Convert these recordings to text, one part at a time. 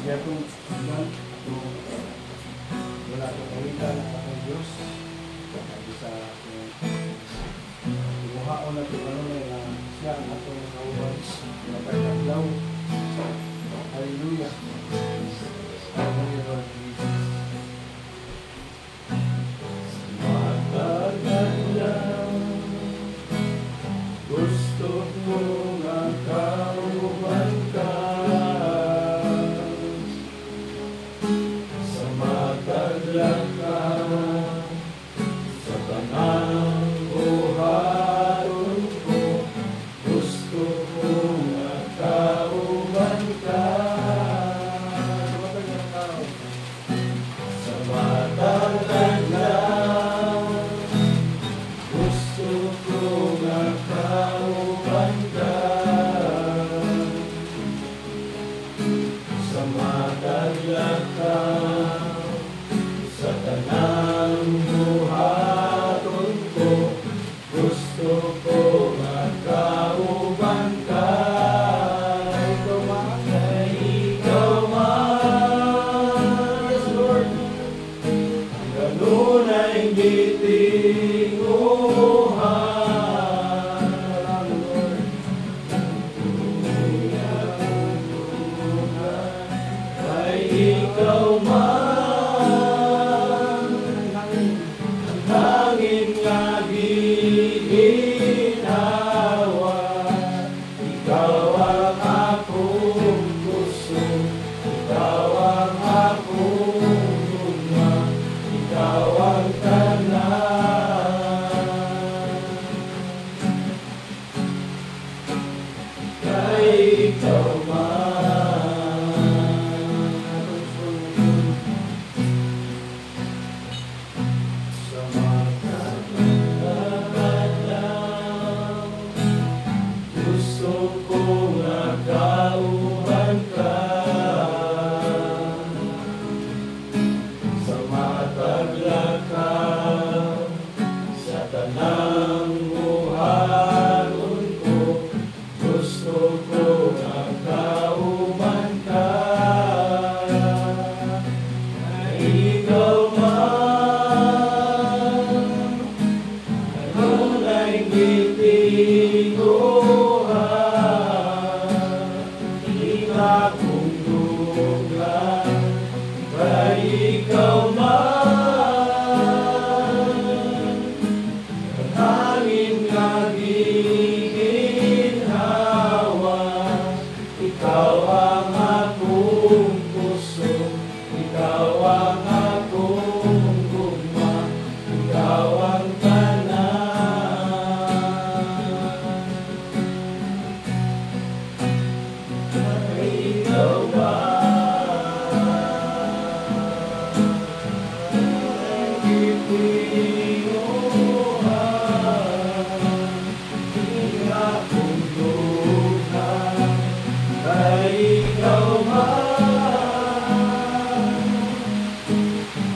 Kaya kung wala akong kawitan ng akong Diyos, sabi sa imuhaon na ito na siya ang atong kauban na pagkakalaw. Hallelujah. Hallelujah, Lord Jesus. Matagal lang gusto ko nga kauban ka. Sa mataglan ka sa tanang buharon ko, gusto ko nga kauban ka. Sa mataglan lang gusto ko nga kauban ka. Sa mataglan ka sa tanang buhaton ko, gusto ko nga kauban ka. Ikaw man, yes Lord, ganun ay gitinguhan. Lord, ay ikaw man, hangin nga ginawa. Ikaw ang akong puso, ikaw ang akong luma, ikaw ang tanan. Kay ikaw sa mataglan lang gusto ko nga kauban ka. Sa mataglan ka sa tanang buharon ko, gusto ko nga kauban ka. Ay ikaw man, ganun ay gitinguhan. Di na kong duglan, kay ikaw man, ang hangin nga giginhawa. Ikaw ang akong puso, ikaw ang akong gugma, ikaw ang tanan. Ay ikaw ba gitinguhan? Di na kong dughan, kay ikaw man,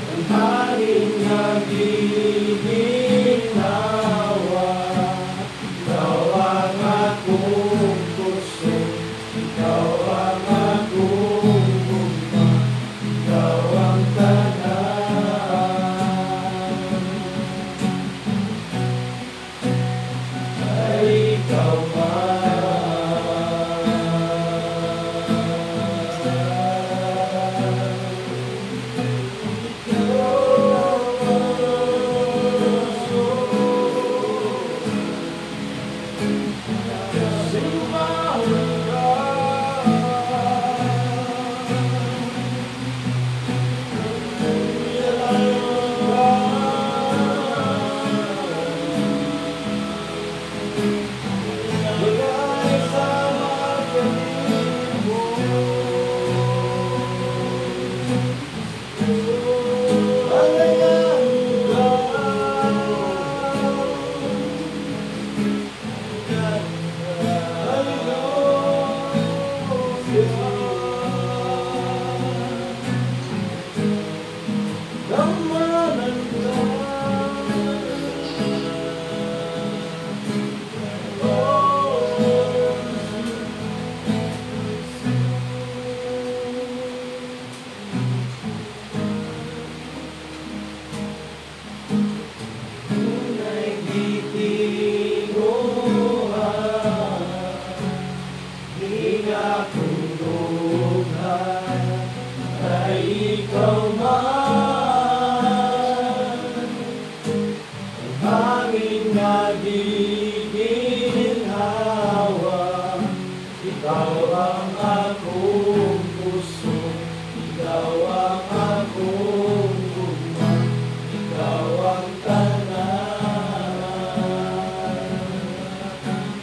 ang hangin nga giginawa. Ikaw ang akong puso, ikaw ang akong gugma, ikaw ang tanan. Ay ikaw man. natulungan ay ikaw man. Ang hangin na di ginhawa, ikaw ang akong puso, ikaw ang akong gugma, ikaw ang tanan.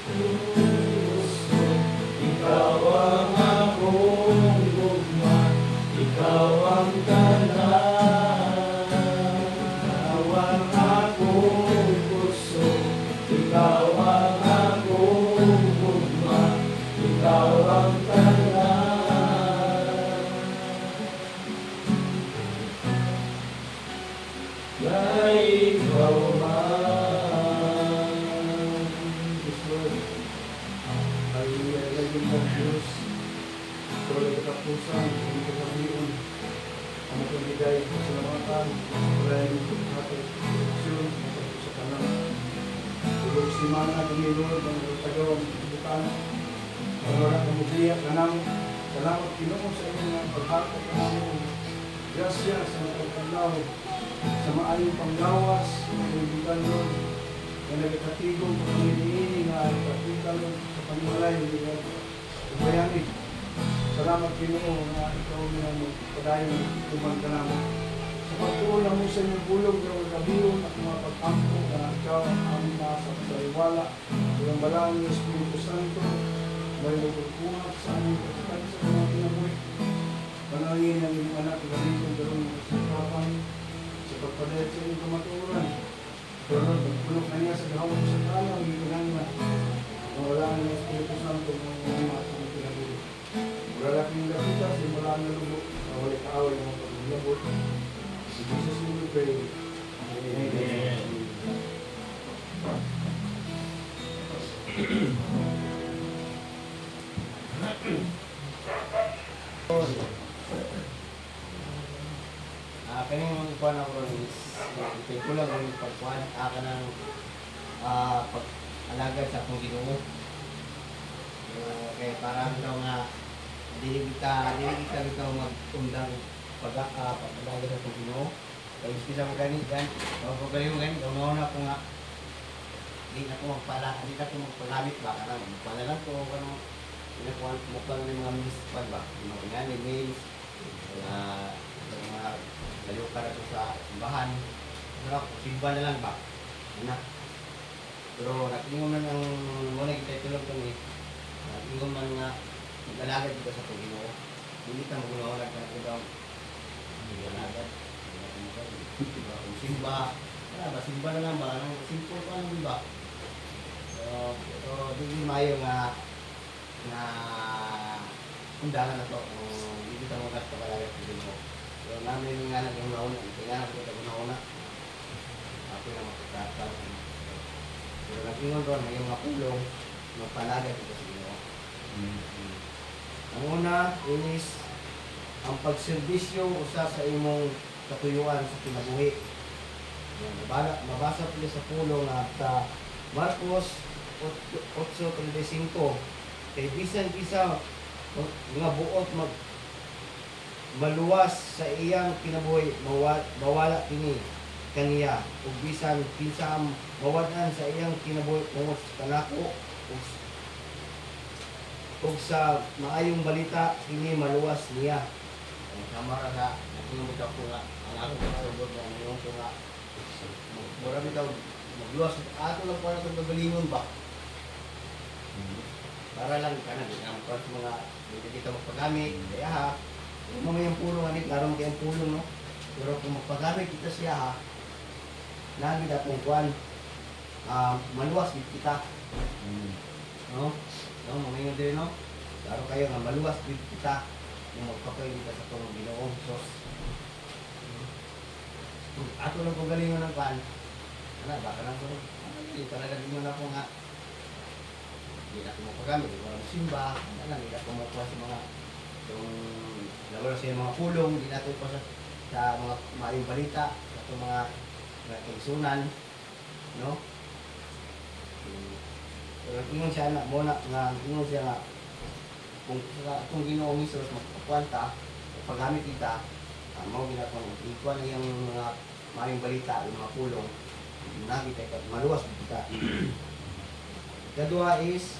Puso, ikaw ang akong gugma, ikaw ang tanan. Ikaw ang akong puso, ikaw ang akong gugma, ikaw ang tanan. Na ikaw man. Yes, Lord. Hallelujah. Laging ng Diyos. Tuloy katapusan, hindi katabion. Ang magbigay sa salamatan, maray ng pagkakataon, proteksyon, sa kanang. Tulog si Mana, kami Lord, ang tagaw ang ibutan. Wala kang mubiyak na namin. Salamat Ginoo sa inyong paghatag na namin. Grasya sa pagkalaw, sa maayong panggawas, sa kaibigan Lord, na nagkakatigong sa pangiliini na kapitan Lord, sa panimalay, ubayani. Salamat Ginoo na ikaw na magpadayon tumang ka namin. Sa pagtuulang mo sa inyong bulog na magabiyon at mga pag-ampo na ikaw ang aming nasa sa iwala. Walang balang ng Espiritu Santo, may magkukungat sa aming pagkakas sa mga pinabuhi. Panalangin ang inyong anak, gamitin dalawang mga sikapan sa pagpadayat sa inyong kamaturan. Pero magpulok na niya sa gahawat sa kala, ang inyong na wala ng Espiritu Santo ng mga sa pinabuhi. Wala kang lapita sa wala na lubo, wala kaaway ng mga paglabot. Si Jesus will pray. Amen. Kaning kuan ako ron is ito ko lang ang pagkuan aka ng pag-alagad sa akong Ginoo. Kaya parang daw nga dili kita ikaw mag-undang pag-alagad sa akong Ginoo. Kaya ispisa mo gani gan, ko kayo gani, una ko nga di na ko magpalamit ba kana magpala lang ko kano inakuan mo pa ng mga mispad ba, mga emails, mga layo ka na sa simbahan. Simba na lang ba? Anak. Pero nakingon man ang muna kita tulong kami. Nakingon man nga mag-alagad dito sa Ginoo. Hindi ka mag-alagad ka na daw. Mag-alagad. Kung simba. Ba? Simba na lang ba? Simple pa lang ba? So, hindi mayo nga undangan na to. Hindi kita mag-alagad sa Ginoo. So, namin nga lang yung nauna. Kaya na kita nauna. Ako na magkakataw. Pero nag-ingon ron, may mga pulong, magpalagad ito sa Ginoo. Ang una is ang pagserbisyo usa sa imong katuyuan sa kinabuhi. Mabasa po sa pulong sa Marcos 8:35. Kay bisan isa nga buot maluwas sa iyang kinabuhi, mawala kini kaniya ug bisan kinsa mawadan sa iyang kinabuhi tungod sa kanako ug sa maayong balita kini maluwas niya. Sama ra sa nakilumot ako nga ang akong kasugod nga ngayon ko nga mura bitaw magluwas ato lang para sa pagalingon ba. Para lang kana ang mga hindi kita magpagamit kaya ha mamayang pulong anit, laro kayang pulong, no? Pero kung magpagamit kita siya, ha, lagi datong kuwan, maluwas kita. No? No, mamayang din, no? Laro kayo nga maluwas kita yung magpapay kita sa tulong Ginoong Diyos. Ato lang kung galingon ng kuwan, baka lang ko, hindi talaga din mo na po nga, hindi na kumapagamit, hindi ko na simba, hindi na kumakuha sa mga yung lalo na sa mga pulong, hindi natin pa sa mga maayong balita, sa mga kaigsunan, no? Pero tingin siya na, muna nga, tingin siya nga, kung Ginoong Hesus magpakwanta, paggamit kita, mao ginagawa mo. Ikuha na yung mga maring balita, yung mga pulong, nakita ka, maluwas kita. Kadua is,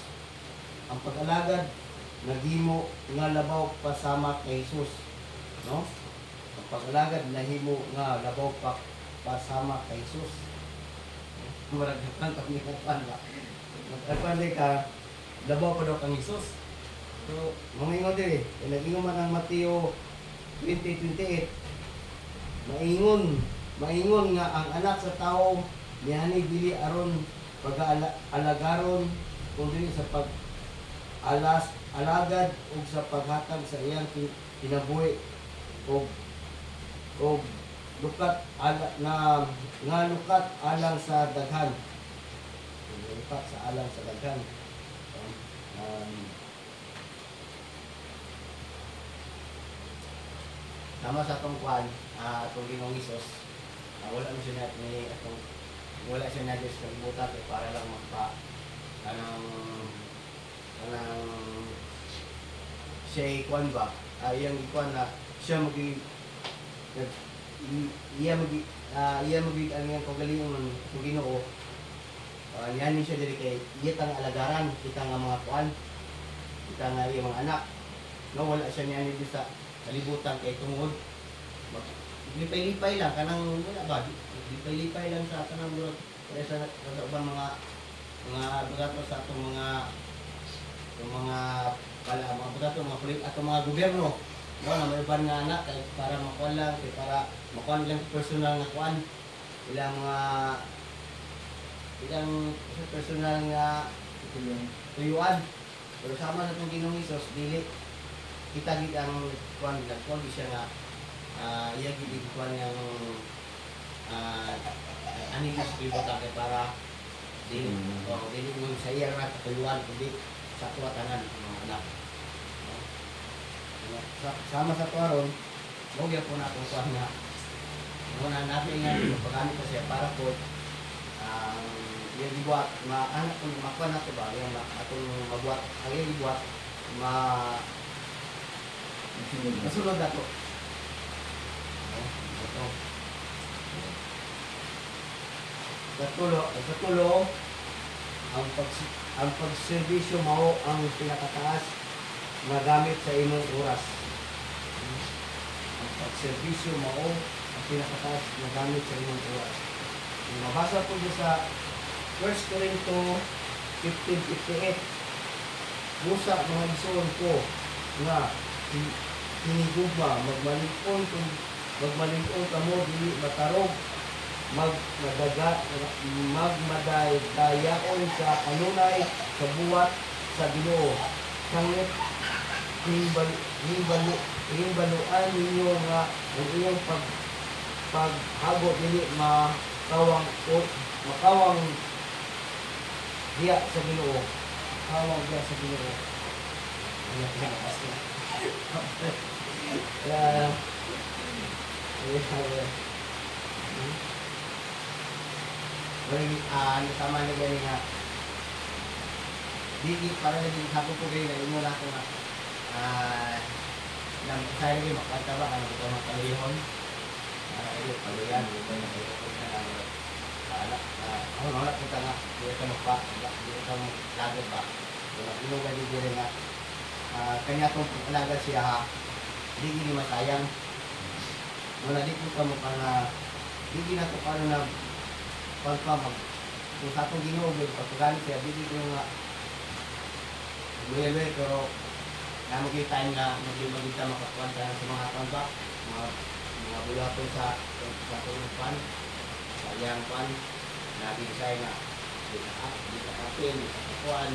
ang pag-alagad, naghimo nga labaw pasama kay Jesus. No? Ang pag-alagad, nahimo nga labaw pasama kay Jesus. Maragdagan kami ng pala. Magpapalay ka, labaw pa daw kang Jesus. So, mamingon din eh. Nag-ingon man ang Mateo 20:28. Maingon nga ang anak sa tao nihani dili aron pag-alagaron kung dili sa alagad ug sa paghatag sa iyang kinabuhi ug lukat lukat alang sa daghan. Lukat sa alang sa daghan. Sama sa atong kuan, atong Ginoong Hesus, wala mo siya natin wala siya natin sa kalibutan para lang magpa anang siya kuan ba? Iyang kuan na siya iya magi ang iyang kagalingon ng Ginoo. Yan siya diri kay iya tang alagaran kita nga mga kuan, kita nga iyang mga anak. No, wala siya niya ni sa kalibutan kay tungod lipay-lipay lang kanang wala ba lipay-lipay lang sa kanang murag kaya sa ubang mga bagato sa atong mga bagato mga kulit atong mga gobyerno no na may uban nga anak kay para makuan lang kay para makuan lang personal nga kuan ilang personal nga tuyuan pero sama sa itong Ginoong Hesus dili kita gid ang kuan siya nga iya gid kuan yang ani mas kalibutan kay para dili mo sa iya ra katuluan kundi sa tuwatanan mga anak. Sama sa tuwaron, mo gyud po na atong kuan nga muna natin nga pagani pa siya para po iya gibuat maanak kung makuan nato ba yang atong mabuat ang iya gibuat masunod na to. Katulo, ang pagserbisyo mao ang pinakataas na gamit sa imong oras. Ang pagserbisyo mao ang pinakataas na gamit sa imong oras. Mabasa po niyo sa 1 Corinto 15:58. Musa mga igsoon ko nga hinigugma magmalig-on kamo dili matarog magmadaydayaon sa kanunay sa buwat sa Ginoo kangit himbaluan ninyo nga ang iyong paghago dili makawang diya sa Ginoo tama na gani nga di para naging hapon ko gani na imo na ako nga nang saya lagi makanta ba ano ito mga kalihon ayun paluyan ito na ito na anak wala kita nga di ka magpa di ka lagod ba wala ino gani dire nga kanya itong alagad siya ha di gini masayang wala di ko ka mo para di gina to paano na pagpamag kung sa itong Ginoo pagpagalit siya di ko nga luya-luya pero namagay time nga magiging makakwanta sa mga pamba mga bulatong sa itong pan sa iyang pan nabisay nga di ka kapin, di ka kakuan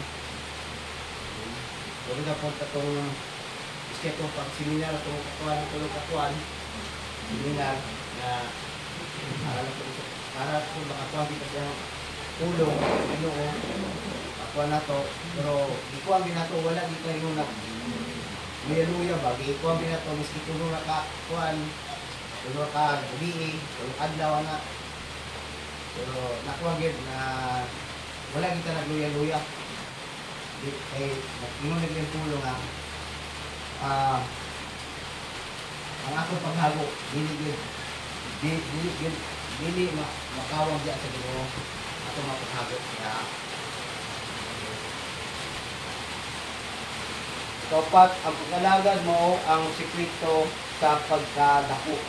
kung na po itong isketong pag-seminar itong kakuan, itong kakuan seminar na para kung makakuan dito sa tulong Ginoo kakuan na to pero ikuan binato wala di ka rin na luya-luya ba ikuan binato miski tulong na kakuan tulong ka gabi tulong adlaw na pero nakuha gid na wala kita nagluya-luya kay nag-ingon naging tulong nga ah, ang akong paghago, dili makawag diya sa Ginoo ato mapaghago kaya kapat ang pagkalagad mo ang sikreto sa pagkadako.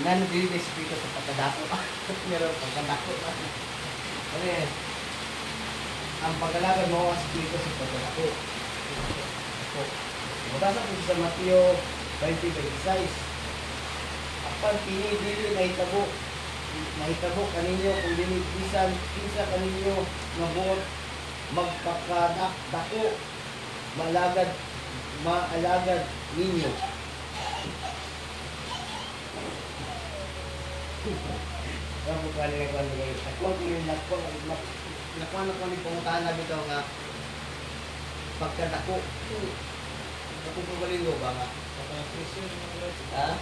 Nan dili sikreto sa pagkadako. Meron pagkadako. Ano yan? Ang pagkalagad mo ang sikreto sa pagkadako. Mabasa po sa Mateo 20:26. Apan kini dili nahitabo kaninyo kung dili bisan kinsa kaninyo mabuot magpakadako maalagad ninyo. Kamu kali ako kini nakuha ko ni pangutahan na bitaw nga pagkadako. Ako po baligo ba nga? Ha?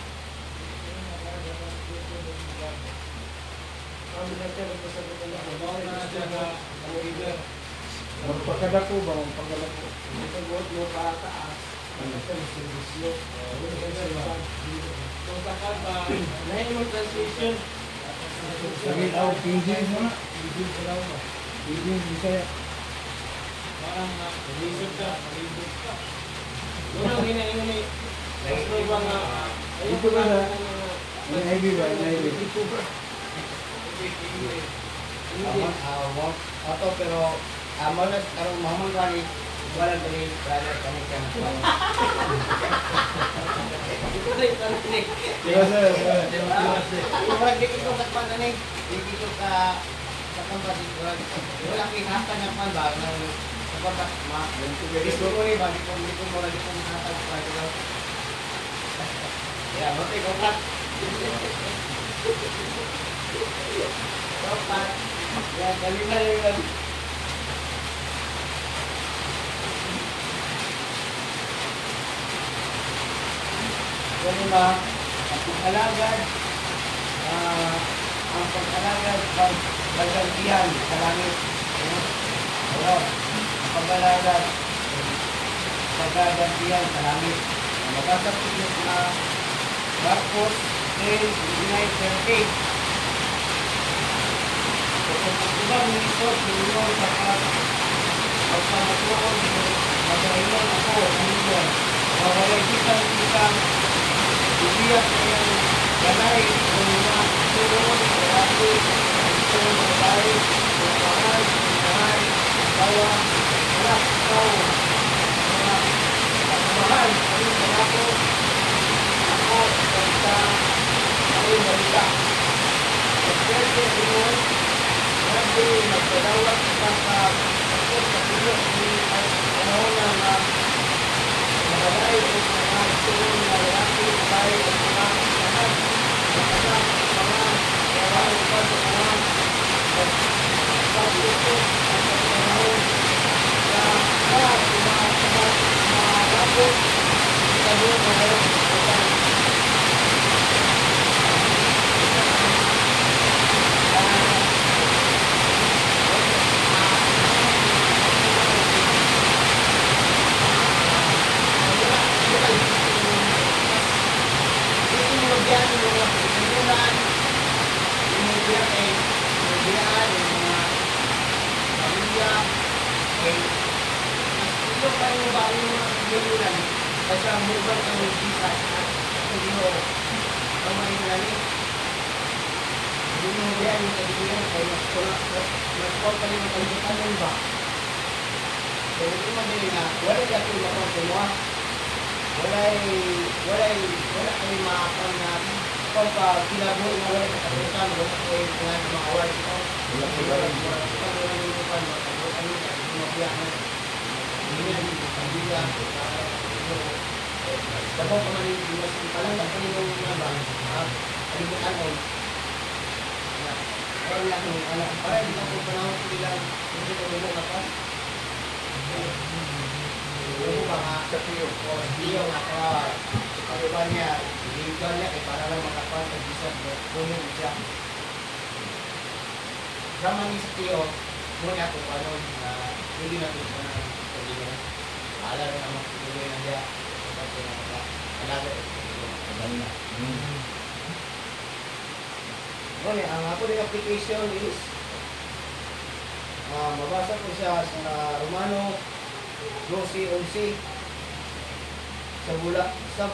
Magpagkadako ba? Magpagkadako. Ito buhat mo para taas. Ito yung servisyo. Kung takal ba, nahin mo translation. Sabihin ako, pidin mo na. Pidin ko lang ba? Pidin, Bisaya. Parang pag-isip ka, pag-isip ka. Unang hinahingan ni Pastor ba nga, ito ba na? Inaibi ba? Inaibi. Ato pero malas karong mahamang kani wala dali brother kani kan. Yes, sir. Wala dito ka pa nani. Dito ka sa kampas wala kinahapan na pa ba nang sa kampas ma. Gusto ko ni ba dito mo na dito nakatag pa dito. Ya, bote ko pat. Dapat ya kalina yun. Ganun ba? Ang pag-alagad, pag-gagantihan sa langit. Ano? Ang pag-alagad, pag-gagantihan sa langit. Mabasa po na Marcos 10:29-30. Kung ibang ministro, sinunod sa pagpamatuon, magahilan ako sa inyo. Mawalay kitang ibiyak na yung ganay, kung mga sinunod, marami, kung marami, kung mahal, mahal, bawa, anak, ikaw, mga pagmahal, kami sa ako, sa ayong balita. Pagkerte, sinunod, grabe, nagpadawat sa pagkot sa puno ni panahon na nagagay o mga tulong na lalaki, babae o mga lahat, nakasap, mga gawain pa sa mga pagkot at panahon na lahat, mga rapot, sa doon na lalaki. Kasi ang mubang ang bisa hindi mo kamay na rin. Hindi mo yan yung kaibigan ay mas pa rin ang kalimutan ba? So, ito madali na wala dati makang semua. Wala kayo makakang na kung pa kinabuhi na wala kakalimutan, wala kayo makawal ito. Wala kayo makalimutan, dapat kemarin di masjid palang tak perlu mengapa ada bukan orang yang anak para di kampung penau bilang untuk ngomong apa ngomong sepio apa karubannya dijualnya para orang makapan bisa ngomong bisa zaman ini sepio punya aku kalau jadi nanti pernah Bahala rin ang magtuloy na siya. Kasi alaga. Maganda. Okay, ang ako din application is mabasa ko siya sa Romano 12:11. Sa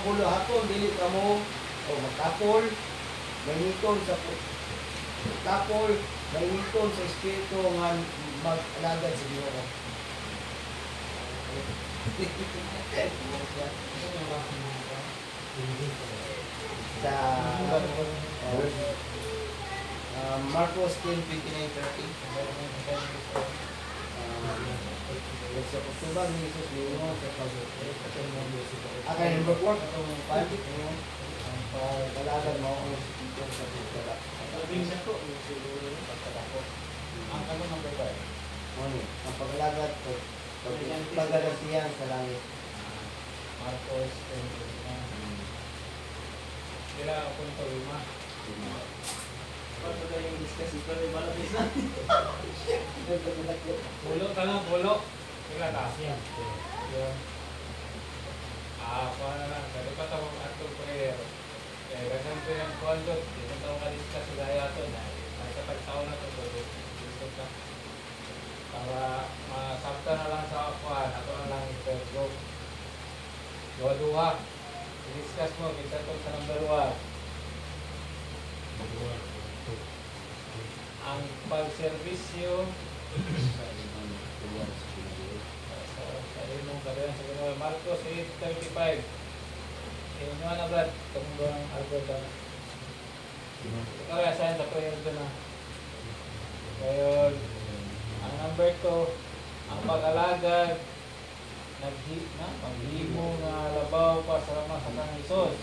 bula hatol dili kamo o magtapol mayniton sa tapol mayniton sa espiritu nga mag-alagad sa Ginoo. Sa Marcos 10:29-30. Sa pagtubag ni Jesus niyo sa pag-akay number 4 katong pandi ang pag-alagad mo ang espiritu sa pagdala. Labing sa ko, siguro pagkatapos. Ang ano number 5? Ang pag-alagad ko pagdalasiyan sa langit. Marcos 10:29. Kila ako nito 5. Paano na yung discuss ito rin malabis na? Pulo ka lang, pulo. Kila ta? Yan. Paano na lang. Kaya pa tawag atong prayer. Kaya ganyan ko yung kwento. Dito taong ka-discuss sa gaya ito. Nasa pagtaon na ito. Dito ka. Para masabta na lang sa akuan. Ato na lang ito. Dua-dua. I-discuss mo. Kita ito sa number 1. Ang pagserbisyo sa imong kadang sa Ginoo. Marcos 8:35. Inyo na brad, tunggang Albert na. Kaya saan sa prayer doon na. Kaya ang number 2, ang pag-alagad paghimo nga labaw pa sa mga sa kang Hesus.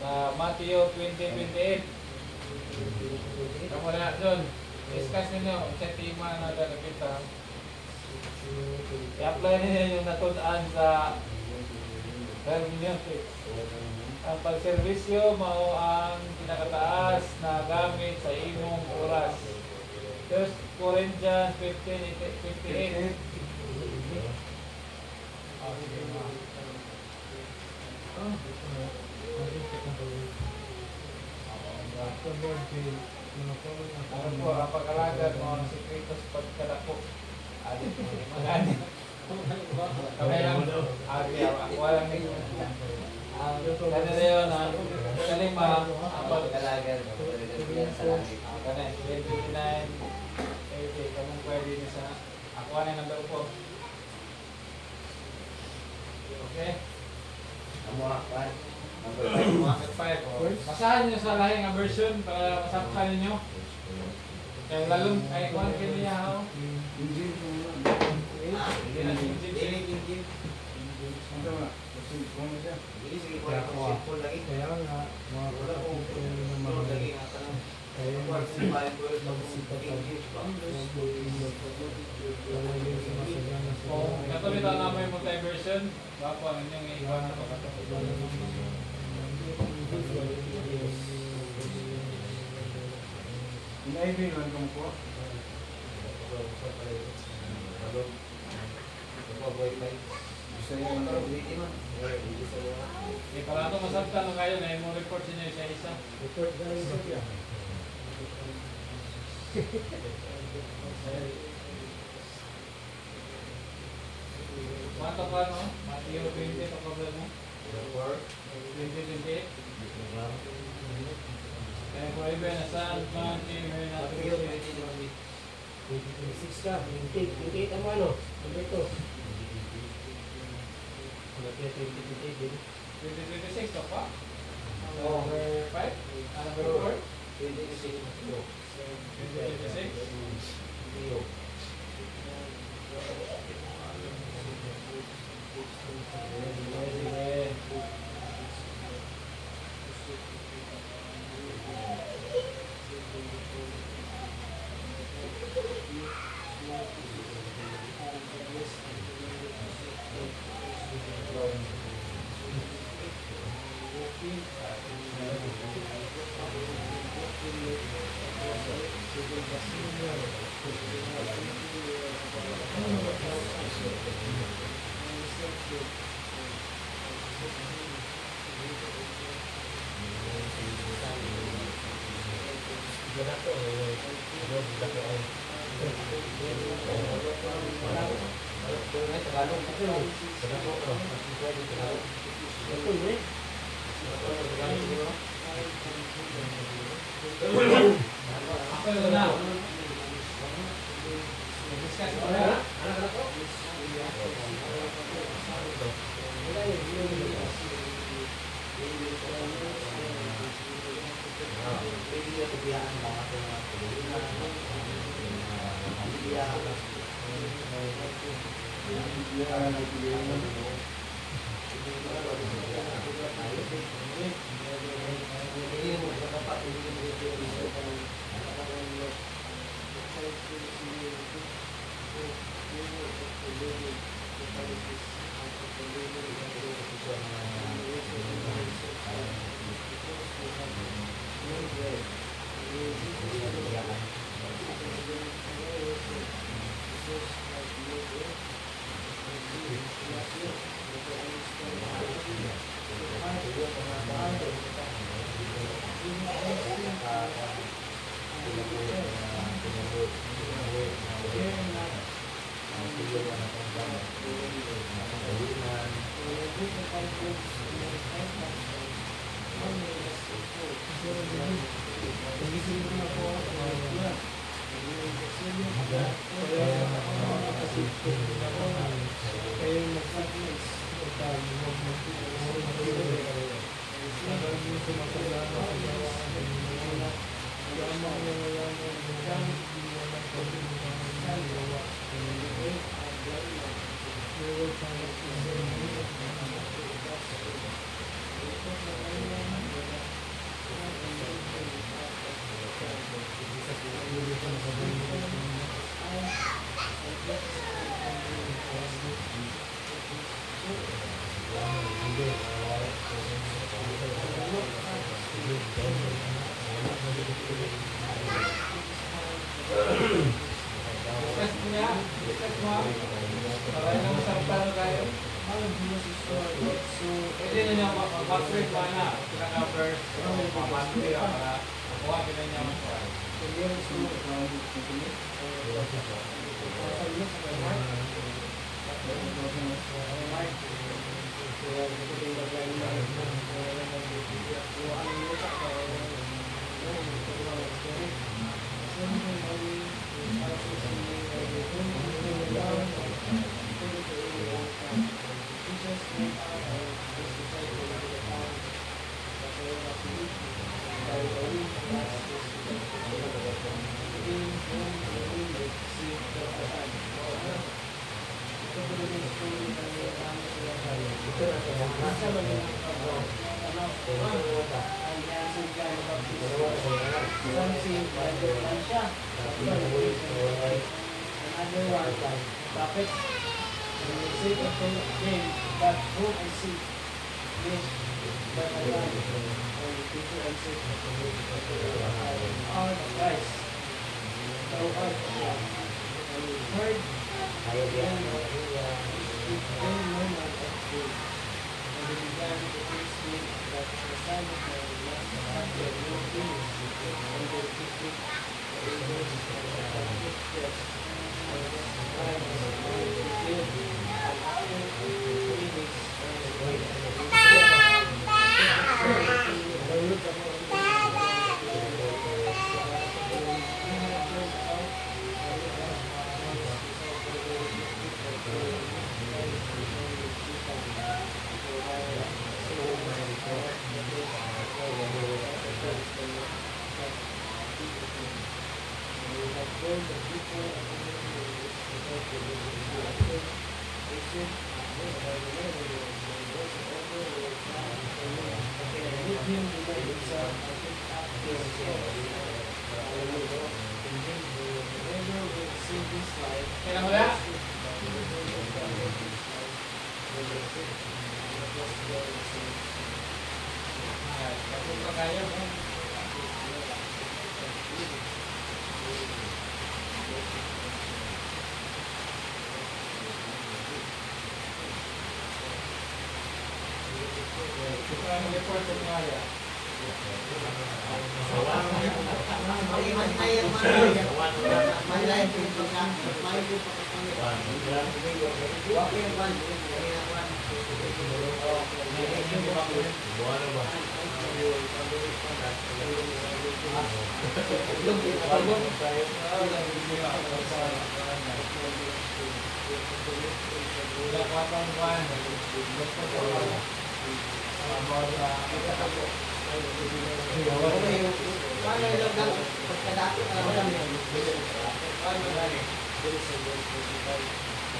Sa Mateo 20:28. Kamu na doon. Discuss ninyo sa tema na dalapita. I-apply ninyo yung natutaan sa hermeneutics. Ang pagserbisyo mao ang pinakataas na gamit sa imong oras. 1 Corinthians 15:58. Ang po, ang pag-alagad mo ang sikreto sa pagkalakok. Adik mo, magani. Kami lang, ako lang nito. Ang ganun na yun, ang kalima, ang pag-alagad sa langit. Ang ganun, 29, 80, kamong pwede nyo sa, ako na number 4. Okay? Ang mga kwan. Number 5. Basahan nyo sa lahing nga version para masabtan ninyo. Kaya lalong ay kuhan kayo niya ho. Hindi na Injil. Ano nga? Kasi kung ano siya? Sige, simple lagi. Kaya nga, mga wala kong Simple lagi nga tanong. kaya katulad na namin multi-version, bako ang inyong iwan na pagkatapos. Ina-IV lang kung po. Gusto niyo yung Eh, para ito masabtan nung kayo na yung report sa inyo isa-isa. report na rin siya. Mata pa no? Matthew 20 pa cover mo? 20-28. Kaya forever na saan man kayo na Matthew 20:28. 26 ka, 28 ang ano? Ano ito? Matthew 20:28 din. 20-26 ka pa? Oo. Number 5? Number 4? 26. 20-26? Tagalog kasi. Ito eh. Ako yun na. Discuss mo na. Anak ko?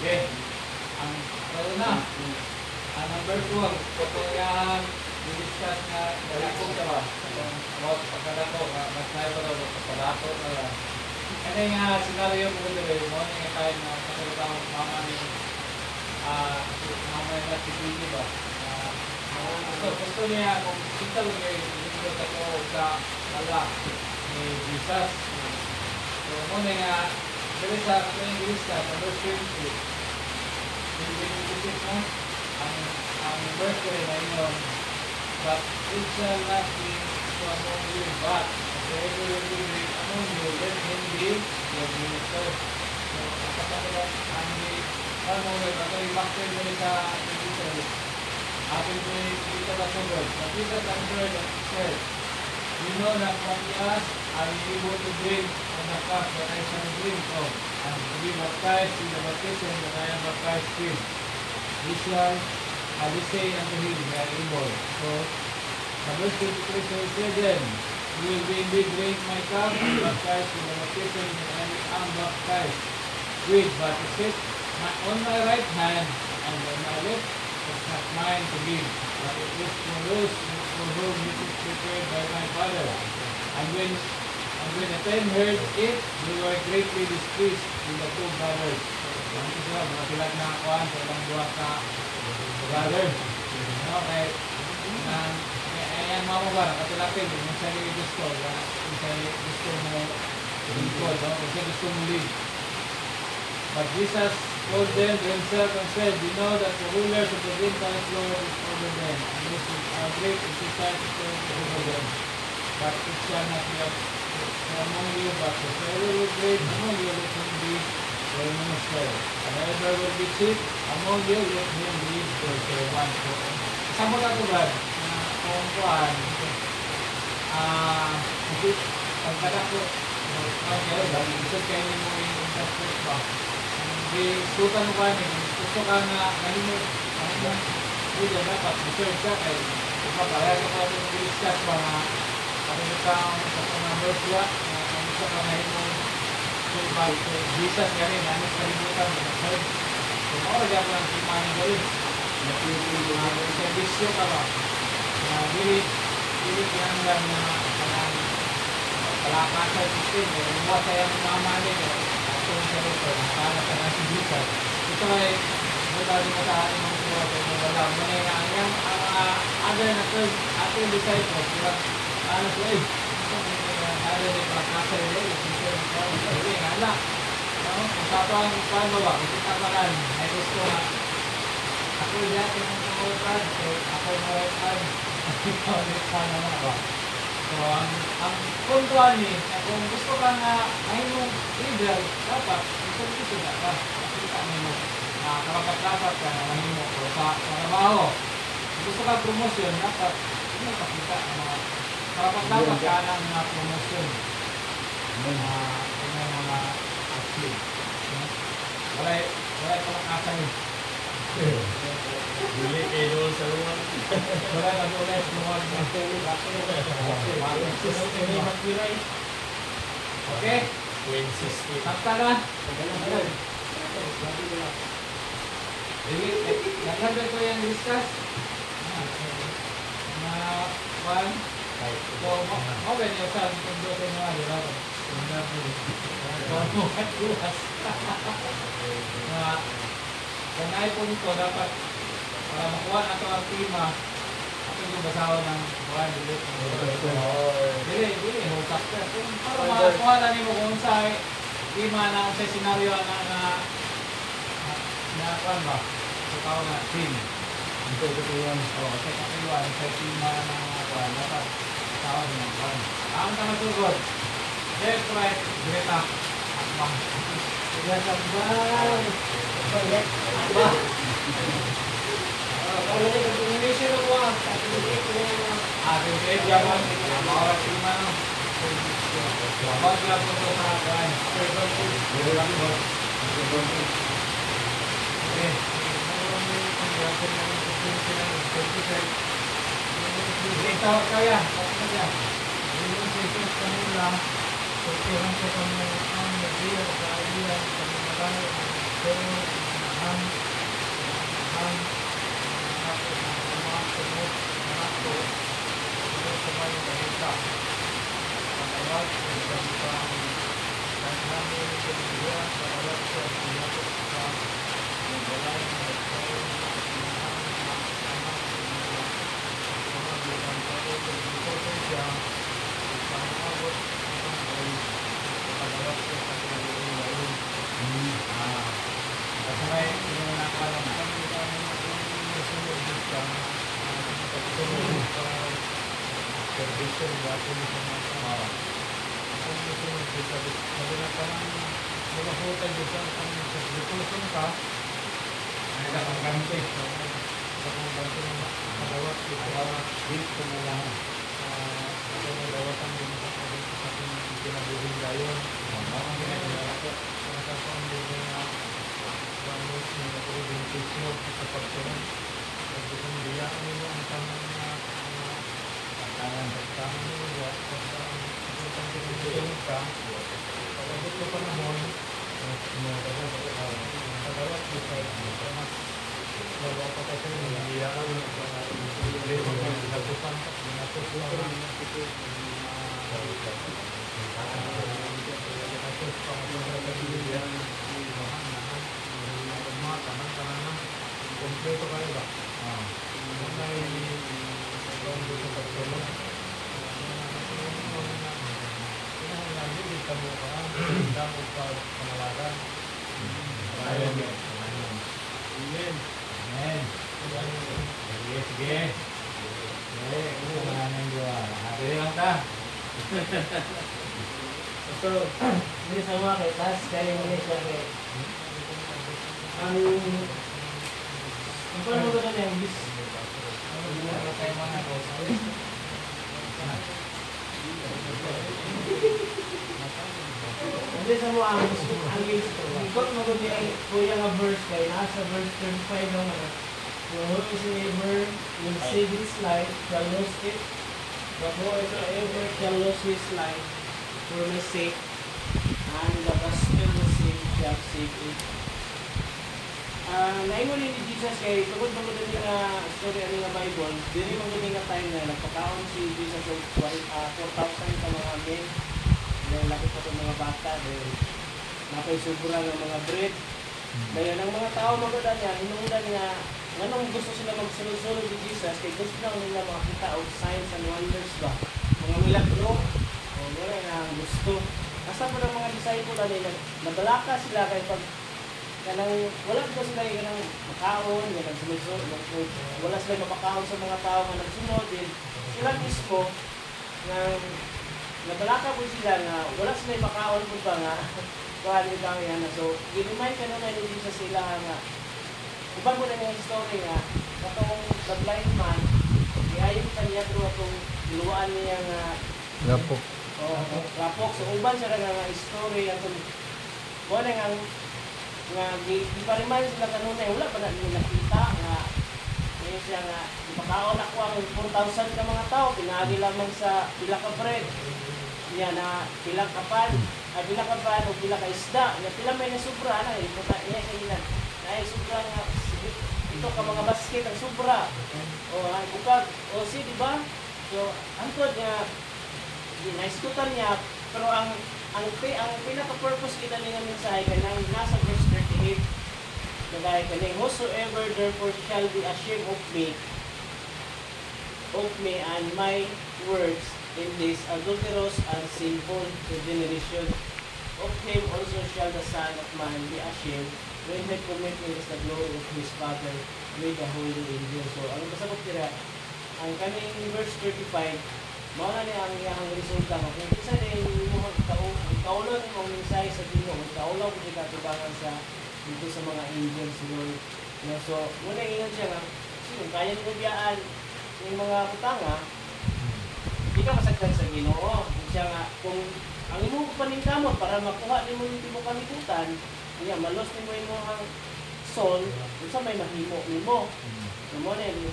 Okay. Ang una, ang number 2, ito yung i-discuss na dalakong ka ba? About pagkadako, mas na ito daw, pagkadako na lang. Ano yung scenario mo dito, mo yung time na kasalutang mama ni mama yung natipili ba? Gusto niya, kung kita lang yung ko sa wala ni Jesus. So, mo nga, dito sa kanyang lista, number 20. Pinipinipisip mo, ang verse ko rin ay yun, but it shall not be so among you, but whoever will be great among you, let him be your minister. So, kapag ang ano mo, ito yung master mo sa minister, atin mo yung kita na sugod. But Jesus answered and said, you know that what he asked, are you able to drink from the cup that I shall drink from, and to be baptized in the baptism that I am baptized with? He shall, they say unto him, they are able. So, the verse 23 says, then, you will be indeed drink my cup, and baptized in the baptism that I am baptized with. But it says, on my right hand and on my left, it's not mine to give, but it is for those for whom it is prepared by my Father. And when the 10 heard it, they were greatly displeased with the 2 brothers. Ang sila, mga silag na kuhaan sa ilang buwan sa brother. No, kaya ayan mga ba, nakatilapin, kung sa'yo gusto, kung sa'yo gusto mo lingkod, kung sa'yo gusto mo live. But Jesus told them himself and said, you know that the rulers of the Gentiles Lord is over them, and this is our great society over them. But it shall not be among you, but whoever will great among you, let him be your minister. And whoever will be chief among you, let him be your servant. So, saan mo na ito, Brad? Kung kuhan, pagkadako, gusto kayo mo yung interpret ba? Sutan mo kami, gusto ka na kanino, hindi dapat research ka kay ipapayag ko ito ng discuss ba na kanino ka sa numbers ya, gusto ka na ito survive ko, Jesus ka rin, ano sa kalimutan mo, so maurag ako ng simani gawin, servisyo ka ba, dili pinanggan na palakasan system, mga sayang mamali ko, kung sa ito, nakala ka na si Jesus. Ito ay, mula din sa ating mga suwa sa mga wala. Muna yung other na ating disciples, diba? Ano po eh, other na pagkasa rin, hindi nga lang. Kung sa ito ang paano ba, kung tamalan, ay gusto nga, ako yung dati ng pangawatan, so ako yung mawatan, ikaw ulit sana mga ba. So, ang puntuan ni, kung gusto ka nga ngayon mong leader, dapat gusto na ka. Nakita mo karapat-dapat ka na ngayon mo sa trabaho. Kung gusto ka promotion, dapat hindi mo pakita ang mga karapat-dapat ka ng mga promotion. Yung mga achieve. Wala palakasan yun. Dili kayo doon sa luwan. Wala na doon sa luwan. Okay? Sakta na. Nagsabi ko yung discuss. Na one. So, okay niyo sa kung doon sa mga diba? Kung naipon ito, dapat para makuha na ito ang tema, ako yung basawa ng buwan, dili, sakta. Para makakuha na niyo kung sa tema na kung sa senaryo na kuhan ba? So, tao na, team. Ito katuwan. Sa katuwan, sa tema na kuhan, dapat tao ng pan. Ang tamatugod. Left, right, Greta. Akbang. Sabay. Balik. Aba. Kalau ni kat Indonesia tu wah, tak boleh punya. Ating trip jaman. Makarat si Mano. Bapak sila po sa kain. Bulang po. Okay. Ito kaya. Yung sessions kanila. Pagkiran ko kami ang nag-iyan sa iyan sa mga layo. Pero ang ako mga sunod ako sa mga balita. Pagkawat, isang namin sa mga sa alat sa pinapos sa balay na nagkaroon ng anak mga bilang tao sa ito siya isang abot ay pagkawat sa pagkawat ngayon. Kasi may pinanakalan kami nasunod dito pagsunod servisyon dati sa mga kamara. Kung nasunod dito, sabi na parang magahutan dito ang servisyon ka, ay nakagante. Nakagante ng kadawat dito na lang. Ito na dawatan din sa ating pinabuhin gayon. Ang ginagawa ko, nakakapang din na Ramos na nakulibentisyo sa pagsunod. Pagsunod diya, ano mo ang tamang tangan ninyo at ang pinagsunod ka, pag-abot ko panahon, nagawat ko sa mas bawa pa kasi diya ang nagpusan ka, natos pa lang natos pa mga tanan na kompleto kayo ba? Kung may kung gusto pagsulong kinahanglan din dito mo ka damo pa panalagan. Amen. Amen. Sige, sige. Sige, maraming dua. Hati lang ka. So, ini sama kayak tas kayak Indonesia kayak. Ang apa mo ba yang bis? Hindi sa mo ang ikot mo ko ang kuya nga verse kay nasa verse 35 lang na. Whosoever will save his life shall lose it, but whosoever shall lose his life for my sake, and the gospel will save it. Naingon ni Jesus kay tungod mo din nga story ani nga Bible, dili man gani nga time na nagpakaon si Jesus og 4,000 ka mga men. Dahil laki pa itong mga bata, dahil napaisubura ng mga bread. Dahil ang mga tao magadan niya, hinundan nga, nganong gusto sila magsulod-sulod ni Jesus, kay gusto lang nila makakita og signs and wonders ba? Mga milagro, o wala nga gusto. Asa po ng mga disciple na nadalaka sila kay pag kanang wala ko sila kanang makaon, kanang sunod-sunod, wala sila mapakaon sa mga tao nga nagsunod, sila mismo nga nabalaka po sila nga wala sila makaon po ba nga kuhaan nito ang yan. So, ginimay ka naman hindi sa sila nga iba mo na yung story nga katong the blind man iayon ka niya pero itong luwaan niya nga Lapok. Lapok. So, uban siya nga story atong kuhaan nga ipariman sila kanunay wala pa na nila nakita nga ngayon siya nga ipakaon ako ang 4,000 ka mga tao pinagi lamang sa pila ka bread niya na pila ka pan o pila ka isda na pila may nasubra na iputa niya sa ilan na sobra nga ito ka mga basket ang sobra o ang bukag o si di ba so antod nga naiskutan niya pero ang pinaka-purpose kita nga mensahe kanang nasa verse 38 kagaya kaning whosoever therefore shall be ashamed of me and my words in this adulterous and sinful generation, of him also shall the Son of Man be ashamed when he commit in the glory of his Father with the holy angels. So ang kasabot kira ang kaning verse 35 Mao na ni ang iyang resulta mo. Kung isa din mo kaulon mo ang mensahe sa Ginoo, kaulon ko kita tubangan sa dito sa mga angels Lord. No, so muna ingon siya nga, kung kaya nimo biyaan yung mga utanga, di ka masagdan sa Ginoo. Siya nga kung ang imong paningkamot para makuha nimo yung tibok kalikutan, niya malos nimo imong soul, unsa may mahimo nimo. So mo na yung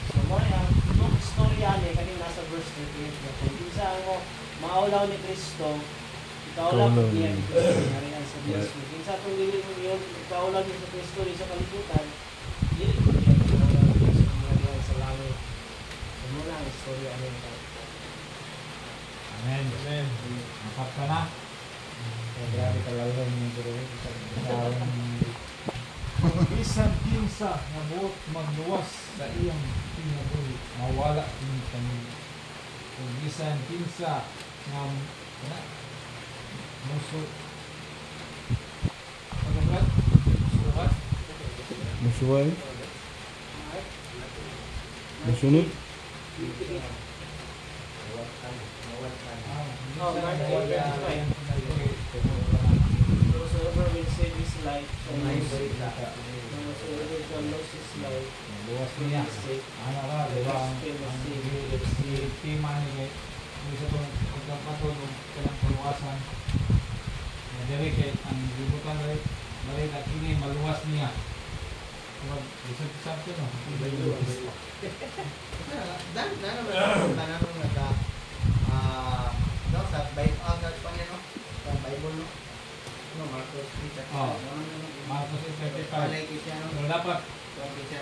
so mo na ang istorya ni kaning nasa verse 38 na kung isa mo maulaw ni Kristo, ikaulaw niya harian sa Dios. Kung sa itong dili mo yun, ikaulaw niya sa Kristo rin sa kalibutan, dili ko niya ikaulaw niya sa harian sa langit. So mo na ang istorya ni Amen. Amen. Makat ka na. Grabe talaga yung guru. Bisan kinsa nga buot magluwas sa iyang kinabuhi, mawala kini kanila. Kung bisan kinsa nga muso pagkat sukat Musuhan? Musunod? whosoever will save his life shall lose it. Whosoever shall lose his life luwas will niya. be saved. Ano ka, di ba? Ang tima ni kay isa itong pagkakatulong kailang kaluwasan. Nadari kay ang libutan rin, balik at ini maluwas niya. Isang-isang ito, no? Sa Bible, sa Bible, no? Marcos 3:35. Marcos 3:35. Palagi siya, no? Pero dapat, Palagi siya,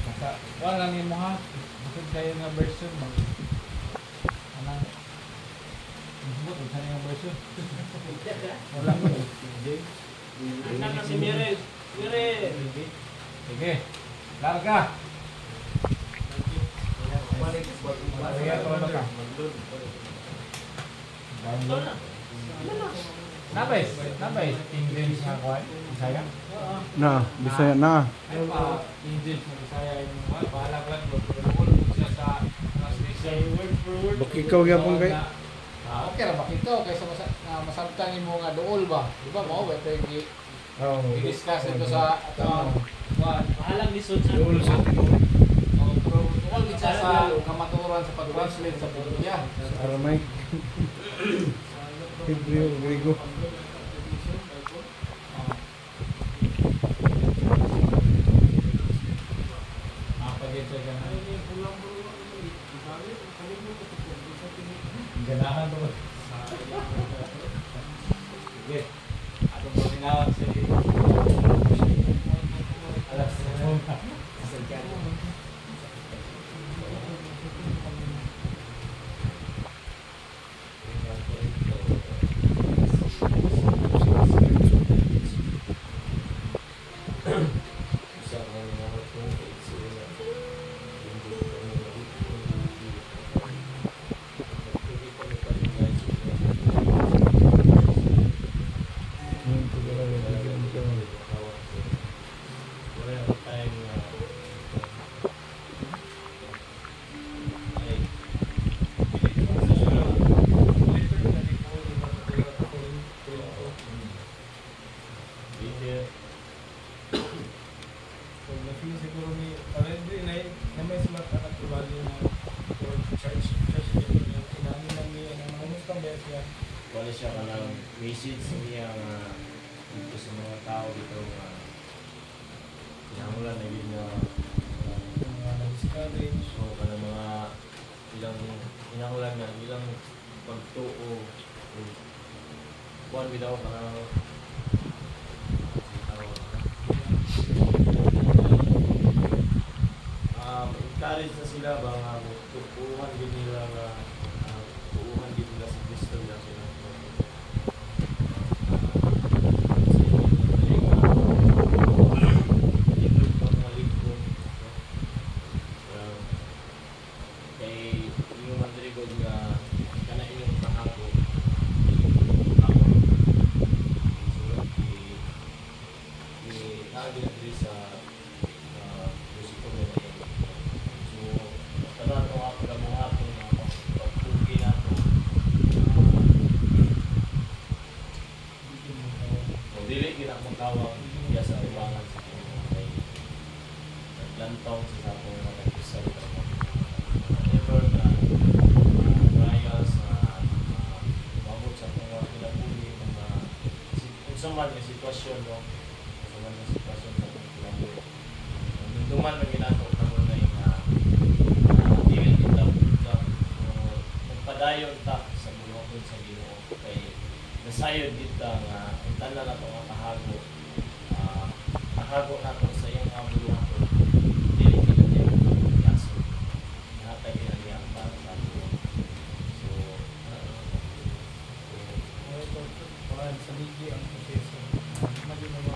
basta, wala lang mo ha. Basta kayo nga version mo. Anong, masubot, basta nga version. Wala mo. Anak na si Mirel. Mirel! Sige, larga. Balik, Larga, tulad ka. Nabay, King James nga kuhan, Bisaya? Na, Bisaya na. Ay pa, King James nga Bisaya yung mga bahala ko lang, magpulong siya sa translation. Bakikaw yapon kay. Okay ra, bakikaw, kaysa masabtan ni mo nga dool ba? Di ba mo, ito yung i-discuss ito sa Maalang lisod sa Dool sa Tinoy. dool isa sa kamaturan sa pag-translate sa Pilipinas. Aramay. Hebreo, Grego. Ganahan to. Sige. Atong paminawan sa alas wala siya ka ng message niya dito sa mga tao dito pinamulan na yun na discourage o ka ng mga ilang pinamulan na ilang pagtuo o buwan bitaw ka na encourage na sila ba nga tupuhan din nila nga tupuhan din nila sa Kristo nila sila kay yung mandrigod nga kana inyong kahako ako sulat naagin na diri sa musiko nila so tanan ko ako na mga taong sa akong mga nag-usal whatever na trials na mabot sa akong mga kinabuhi mga unsa man nga sitwasyon no unsa man nga sitwasyon sa akong kinabuhi duman man ginato karon na yung dili kita magpadayon ta sa bulongod sa Ginoo kay nasayod kita nga ang tanan nato nga kahago kahago nato sa iyang bulongod dili kita niya kaso natay kita niya para sa ato so Parang sa ligi ang proseso. Mali na ba?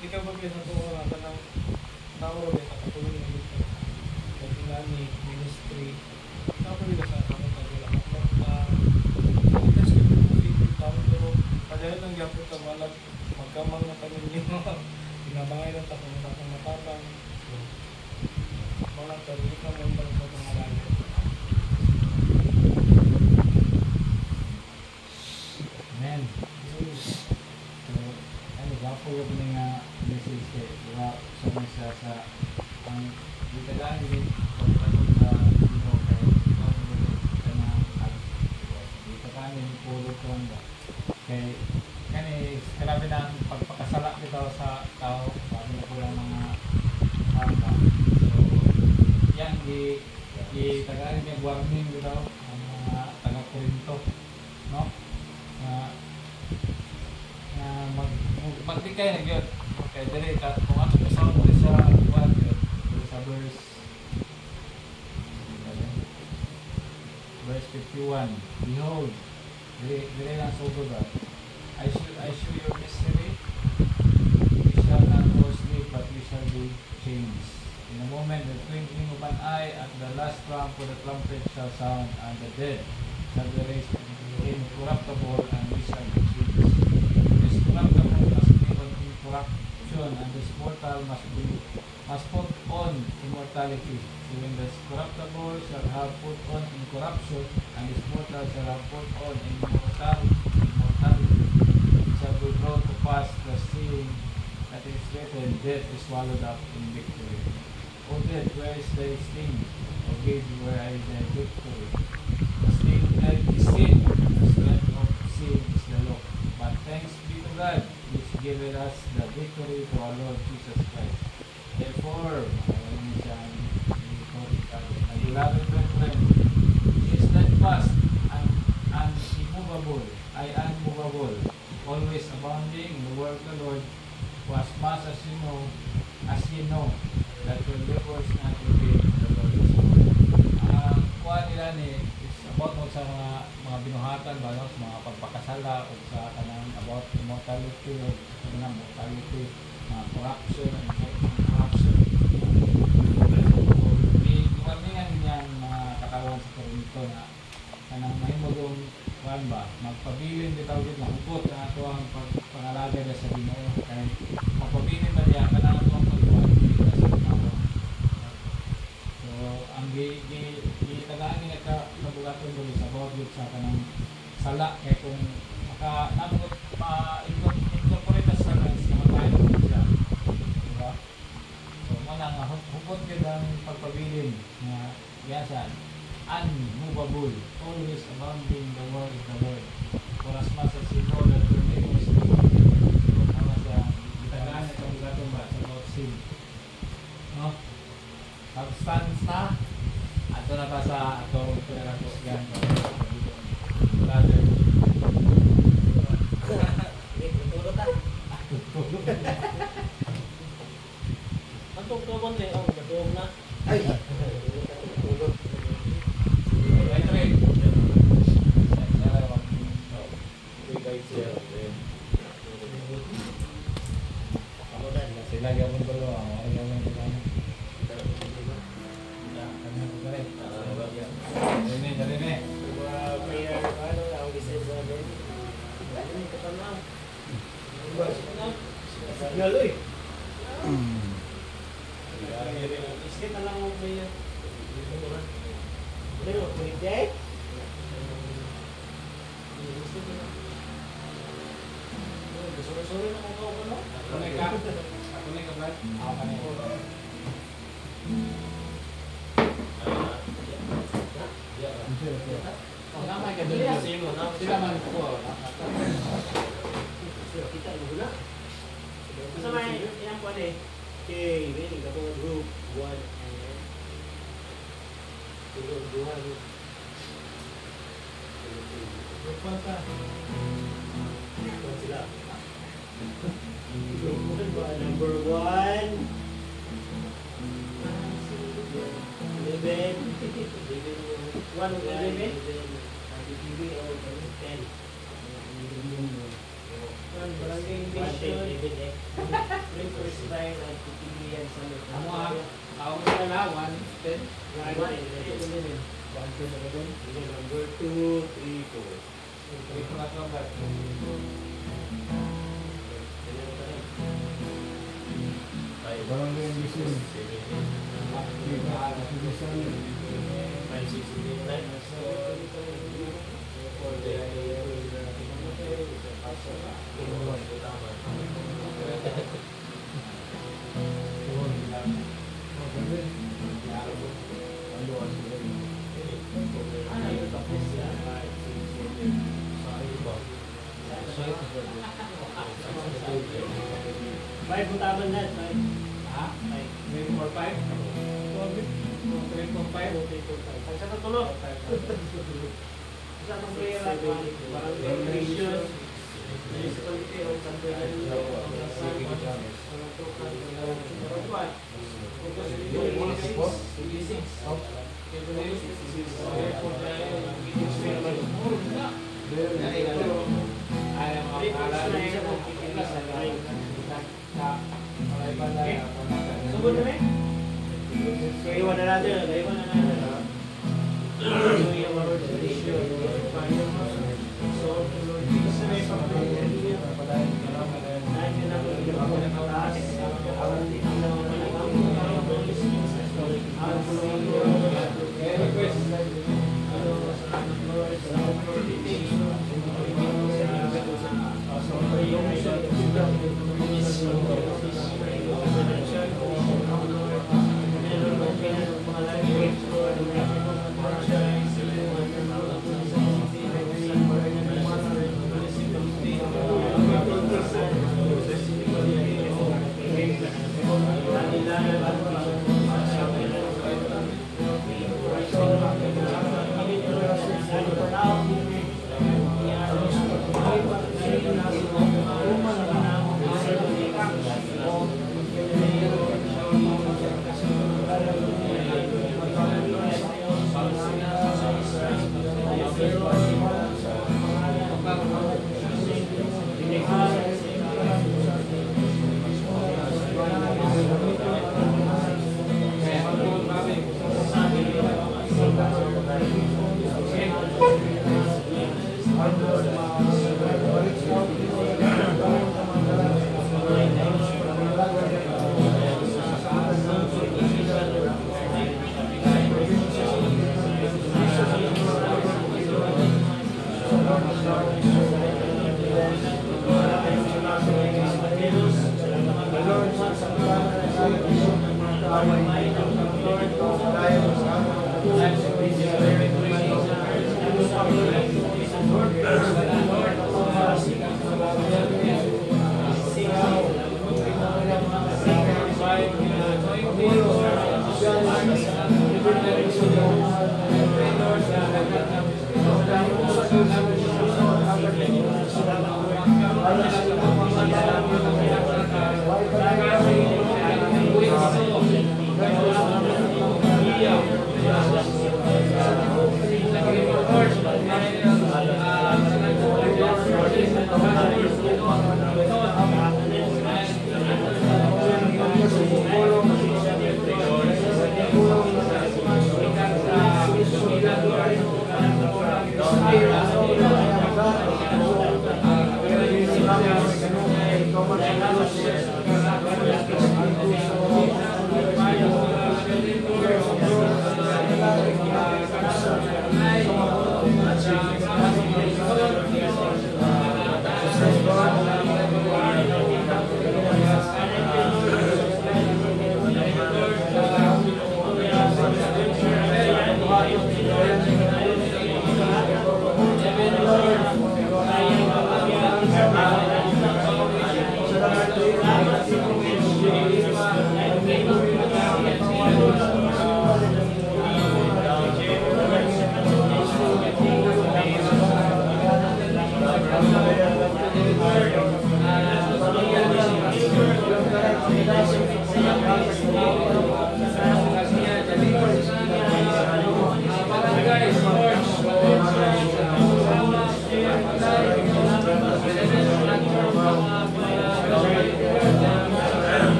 Ikaw ba bilang ito oras ng tao rin at katulong ng ito? Kaya tinani, ministry, tao rin sa kamong kagulang. Kasi kung hindi tao pero padayon ng gapot ka malag, magkamang na kami niyo, pinabangay na takong matapang. So, malang karulit na mong bang sa mga lagi. Amen. Gapo yung nga message kay diba sa ang ditagaan din pagpapalog sa Ginoo kay ditagaan din pulot ko kay kani grabe na ang pagpakasala bitaw sa tao sabi na po yung mga hanga so yan ditagaan din warning bitaw ang mga taga-Korinto no magdikay na yun. Okay, dali ka. Kung ako kasama mo sa buwan yun, sa verse 51. Behold, dili lang sobo ba? I show your mystery. You shall not all sleep, but you shall be changed. In a moment, the twinkling of an eye, at the last trump for the trumpet shall sound, and the dead shall be raised incorruptible, and we shall be changed. This corruptible must be on incorruption, and this mortal must put on immortality. So when this corruptible shall have put on incorruption, and this mortal shall have put on immortality, it shall be brought to pass the saying that is written, death is swallowed up in victory. O death, where is thy sting? O grave, where is thy victory? The sting of death is sin, the strength of sin is the law. But thanks be to God, which giveth us the victory to our Lord Jesus Christ. Therefore, beloved brethren, be steadfast and immovable, unmovable, always abounding in the work of the Lord, for as much as you know that your labors not in vain in the Lord. Kuha nila ni is about mo sa mga binuhatan ba, no? Sa mga pagpakasala o sa kanang about immortality o mortality, corruption and corruption. Iwarningan niyang mga katawan sa Korinto na kanang mahimugong kuhan ba, magpabilin di tawag na hukot na ito ang pangalaga na sa Ginoo kaya magpabilin ba niya kanang ito ang pagkuhan dito sa Ginoo. So ang gitagaan niya kabugaton doon sa bawat sa kanang sala kaya kung namungot incorporate sa salas na magkain siya, diba? So muna nga hukot yun ang pagpabilin na yasan unmovable, always abounding the word of the Lord. For as much as you know that your name is good. So, tama siya, itagaan na kabugaton ba sa about sin. No? Substance na, ato na ba sa atong pinakakusgan. Brother. Tutulog ta. Ang tugtugon din, ang gatuong na. Ay! Sila gawin ko lo, ay gawin ko lang. Dali. Prayer, ano, ang design sa akin. Dali, katanang. Signal, uy. Islit na lang ang prayer. Dali, magpulit niya eh. Islit na lang. Gusto Sorry na ako ko no. Ako na ka. Ako na ka, Brad. Ako na ko. Namay ka doon. Sila man ko. Kita mo na. Basta may ilang kuwan eh. Okay, really, ako group 1 and group 2. Group 1 ka. Sila. Number 1. 11. 1 of 11. Barangay Invasion. First time at PTV sa Amo ako na lang 110. Number 2, 3, 4. Ito na ka, Brad. Barangay Ambition. Five butaban na, five. Ha? 345? 345? Ang sa tulo. Sa mga player at barangay Invasion. Municipality of San Fernando. Sugod na eh? Iwan na natin. Iwan na natin. So, yung mga tradition. So, Lord Jesus, may pagkakas. Nahin na po yung pagkakas. Ang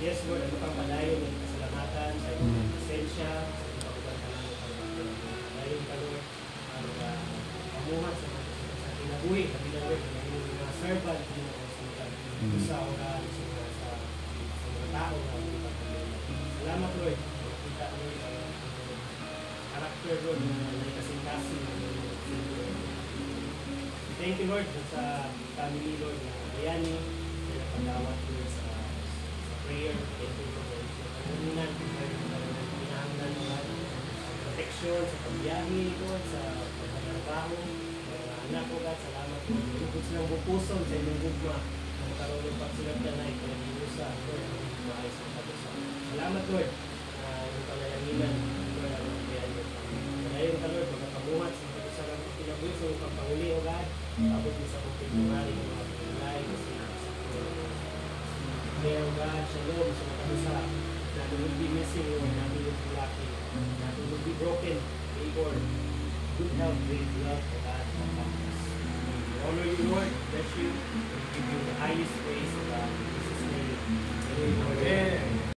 Yes, Lord, ano pang padayon ng kasalamatan sa iyong presensya, sa pagkakulang ka namin padayon ka, Lord, para pamuhat sa kinabuhi, kabilang Lord, na iyong mga servant, sa oras, sa mga tao na salamat, Lord, makita, Lord, ang karakter, Lord, na kasing-kasing. Thank you, Lord, sa family, Lord, na bayani, na pagdawat, Lord, sa prayer, thank you, Lord, sa panguninan, pinahanglan naman, protection, sa pagbiyahe, Lord, sa pagkatrabaho, mga anak ko, God, salamat, Lord, tungkol silang bupuson sa inyong gugma, na makarunong pagsilang tanay, pinag-iusa, Lord, maayos ang pag-usa. Salamat, Lord, na yung palalanginan, Lord, ang pagbiyahe. Malayon ka, Lord, magkapamuhat sa pag-usa ng pinabuhi, sa upang panguli, O God, abot din sa kong pinumari ng mga pinulay, kasi Mayor God, Shalom, sa mga kalusa, natin will be missing, Lord, natin will be lacking, natin will be broken, Lord, good health, great love, O God, and happiness. We honor you, Lord, bless you, we give you the highest praise.